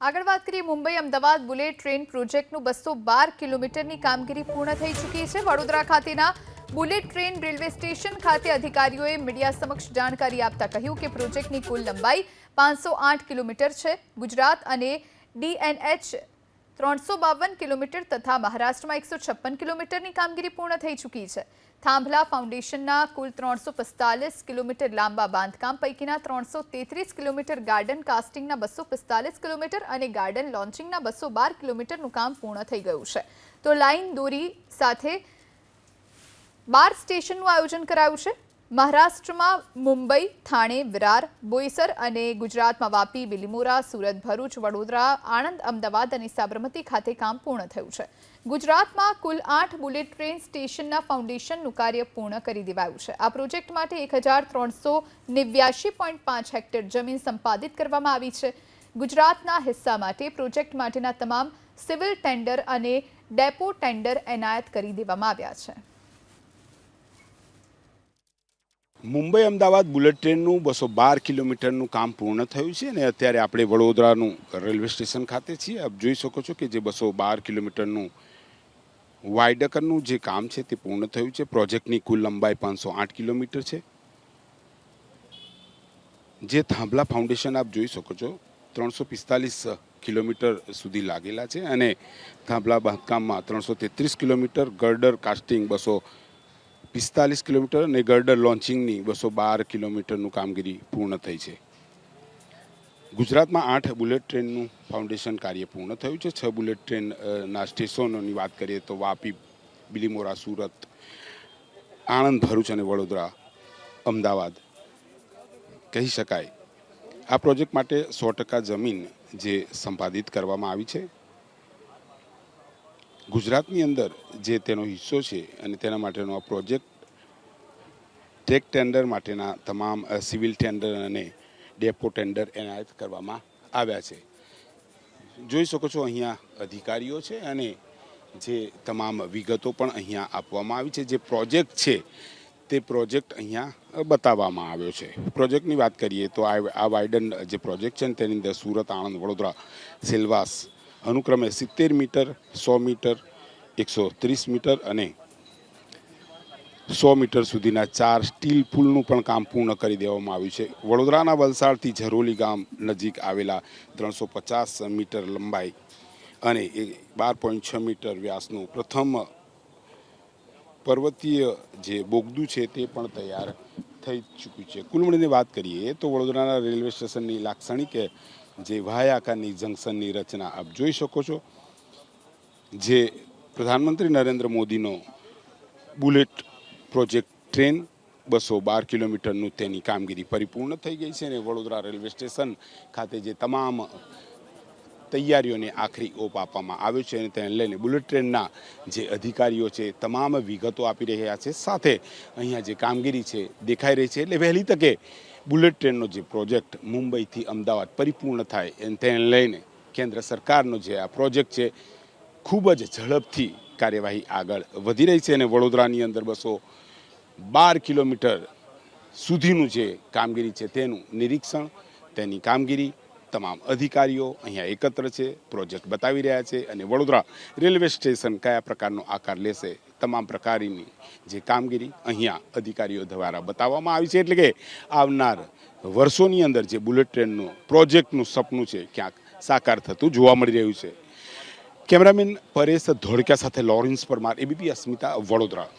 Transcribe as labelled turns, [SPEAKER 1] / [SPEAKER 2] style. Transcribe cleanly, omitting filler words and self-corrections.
[SPEAKER 1] આગળ વાત કરીએ મુંબઈ અમદાવાદ બુલેટ ટ્રેન પ્રોજેક્ટનું 212 કિલોમીટરની કામગીરી પૂર્ણ થઈ ચૂકી છે। વડોદરા ખાતેના બુલેટ ટ્રેન રેલવે સ્ટેશન ખાતે અધિકારીઓએ મીડિયા સમક્ષ જાણકારી આપતા કહ્યું કે પ્રોજેક્ટની કુલ લંબાઈ 508 કિલોમીટર છે। ગુજરાત અને ડીએનએચ 352 કિલોમીટર તથા મહારાષ્ટ્રમાં 156 કિલોમીટરની કામગીરી પૂર્ણ થઈ ચૂકી છે। થાંભલા ફાઉન્ડેશનના કુલ 345 કિલોમીટર લાંબા બાંધકામ પૈકીના 333 કિલોમીટર ગાર્ડન કાસ્ટિંગના 245 કિલોમીટર અને ગાર્ડન લોન્ચિંગના 212 કિલોમીટરનું કામ પૂર્ણ થઈ ગયું છે। તો લાઇન દોરી સાથે 12 સ્ટેશનનું આયોજન કરાયું છે। મહારાષ્ટ્રમાં મુંબઈ, થાણે, વિરાર, બોઈસર અને ગુજરાતમાં વાપી, બિલીમોરા, સુરત, ભરૂચ, વડોદરા, આણંદ, અમદાવાદ અને સાબરમતી ખાતે કામ પૂર્ણ થયું છે। ગુજરાતમાં કુલ 8 બુલેટ ટ્રેન સ્ટેશનના ફાઉન્ડેશનનું કાર્ય પૂર્ણ કરી દેવાયું છે। આ પ્રોજેક્ટ માટે 1389.5 હેક્ટર જમીન સંપાદિત કરવામાં આવી છે। ગુજરાતના હિસ્સા માટે પ્રોજેક્ટ માટેના તમામ સિવિલ ટેન્ડર અને ડેપો ટેન્ડર એનાયત કરી દેવામાં આવ્યા છે।
[SPEAKER 2] મુંબઈ અમદાવાદ બુલેટ ટ્રેનનું 212 કિલોમીટરનું કામ પૂર્ણ થયું છે અને અત્યારે આપણે વડોદરાનું રેલવે સ્ટેશન ખાતે છીએ। આપ જોઈ શકો છો કે જે 212 કિલોમીટરનું વાયડકરનું જે કામ છે તે પૂર્ણ થયું છે। પ્રોજેક્ટની કુલ લંબાઈ 508 કિલોમીટર છે। જે થાંભલા ફાઉન્ડેશન આપ જોઈ શકો છો 345 કિલોમીટર સુધી લાગેલા છે અને થાંભલા બાંધકામમાં 333 કિલોમીટર, ગર્ડર કાસ્ટિંગ 245 કિલોમીટર અને ગર્ડર લોન્ચિંગની 212 કિલોમીટરનું કામગીરી પૂર્ણ થઈ છે। ગુજરાતમાં 8 બુલેટ ટ્રેનનું ફાઉન્ડેશન કાર્ય પૂર્ણ થયું છે। 6 બુલેટ ટ્રેનના સ્ટેશનોની વાત કરીએ તો વાપી, બિલીમોરા, સુરત, આણંદ, ભરૂચ અને વડોદરા, અમદાવાદ કહી શકાય। આ પ્રોજેક્ટ માટે 100% જમીન જે સંપાદિત કરવામાં આવી છે। ગુજરાતની અંદર જે તેનો હિસ્સો છે અને તેના માટેનો આ પ્રોજેક્ટ ટેક ટેન્ડર માટેના તમામ સિવિલ ટેન્ડર અને ડેપો ટેન્ડર એનાયત કરવામાં આવ્યા છે। જોઈ શકો છો અહીંયા અધિકારીઓ છે અને જે તમામ વિગતો પણ અહીંયા આપવામાં આવી છે। જે પ્રોજેક્ટ છે તે પ્રોજેક્ટ અહીંયા બતાવવામાં આવ્યો છે। પ્રોજેક્ટની વાત કરીએ તો આ વાયડન જે પ્રોજેક્ટ છે તેની અંદર સુરત, આણંદ, વડોદરા, સેલવાસ અનુક્રમે 70 મીટર, 100 મીટર, 130 મીટર અને 100 મીટર સુધીના 4 સ્ટીલ પુલનું પણ કામ પૂર્ણ કરી દેવામાં આવ્યું છે। વડોદરાના વલસાડથી ઝરોલી ગામ નજીક આવેલા 350 મીટર લંબાઈ અને 12.6 મીટર વ્યાસનું પ્રથમ પર્વતીય જે બોગદું છે તે પણ તૈયાર થઈ ચૂક્યું છે। કુલ મળીને વાત કરીએ તો વડોદરાના રેલવે સ્ટેશનની લાક્ષણિક જે વાય આકારની જંકશનની રચના આપ જોઈ શકો છો। જે પ્રધાનમંત્રી નરેન્દ્ર મોદીનો બુલેટ પ્રોજેક્ટ ટ્રેન 212 કિલોમીટરનું તેની કામગીરી પરિપૂર્ણ થઈ ગઈ છે અને વડોદરા રેલવે સ્ટેશન ખાતે જે તમામ તૈયારીઓને આખરી ઓપ આપવામાં આવ્યો છે અને તેને લઈને બુલેટ ટ્રેનના જે અધિકારીઓ છે તમામ વિગતો આપી રહ્યા છે। સાથે અહીંયા જે કામગીરી છે દેખાઈ રહી છે એટલે વહેલી તકે બુલેટ ટ્રેનનો જે પ્રોજેક્ટ મુંબઈથી અમદાવાદ પરિપૂર્ણ થાય અને તેને લઈને કેન્દ્ર સરકારનો જે આ પ્રોજેક્ટ છે ખૂબ જ ઝડપથી કાર્યવાહી આગળ વધી રહી છે અને વડોદરાની અંદર 212 કિલોમીટર સુધીનું જે કામગીરી છે તેનું નિરીક્ષણ, તેની કામગીરી તમામ અધિકારીઓ અહીંયા એકત્ર છે, પ્રોજેક્ટ બતાવી રહ્યા છે અને વડોદરા રેલવે સ્ટેશન કયા પ્રકારનો આકાર લેશે તમામ પ્રકારની જે કામગીરી અહીંયા અધિકારીઓ દ્વારા બતાવવામાં આવી છે। એટલે કે આવનાર વર્ષોની અંદર જે બુલેટ ટ્રેનનું પ્રોજેક્ટનું સપનું છે ક્યાંક સાકાર થતું જોવા મળી રહ્યું છે। કેમેરામેન પરેશ ધોળકિયા સાથે લોરેન્સ પરમાર, એબીપી અસ્મિતા, વડોદરા।